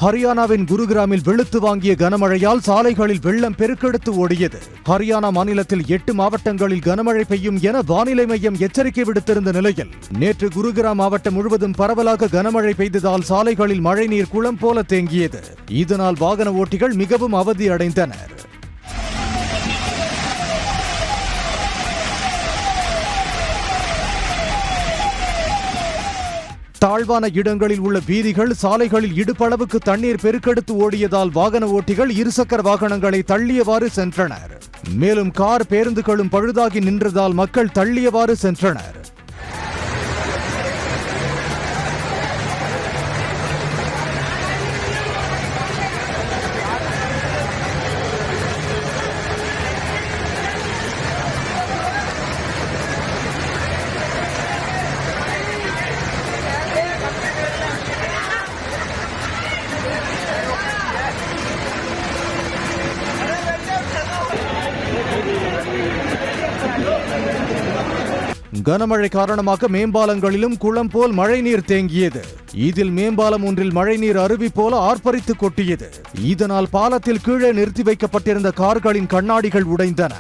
ஹரியானாவின் குருகிராமில் வெளுத்து வாங்கிய கனமழையால் சாலைகளில் வெள்ளம் பெருக்கெடுத்து ஓடியது. ஹரியானா மாநிலத்தில் 8 மாவட்டங்களில் கனமழை பெய்யும் என வானிலை மையம் எச்சரிக்கை விடுத்திருந்த நிலையில் நேற்று குருகிராம் மாவட்டம் முழுவதும் பரவலாக கனமழை பெய்ததால் சாலைகளில் மழைநீர் குளம் போல தேங்கியது. இதனால் வாகன ஓட்டிகள் மிகவும் அவதி அடைந்தனர். தாழ்வான இடங்களில் உள்ள வீதிகள், சாலைகளில் இடுப்பளவுக்கு தண்ணீர் பெருக்கெடுத்து ஓடியதால் வாகன ஓட்டிகள் இருசக்கர வாகனங்களை தள்ளியவாறு சென்றனர். மேலும் கார், பேருந்துகளும் பழுதாகி நின்றதால் மக்கள் தள்ளியவாறு சென்றனர். கனமழை காரணமாக மேம்பாலங்களிலும் குளம் போல் மழைநீர் தேங்கியது. இதில் மேம்பாலம் ஒன்றில் மழைநீர் அருவி போல ஆர்ப்பரித்து கொட்டியது. இதனால் பாலத்தில் கீழே நிறுத்தி வைக்கப்பட்டிருந்த கார்களின் கண்ணாடிகள் உடைந்தன.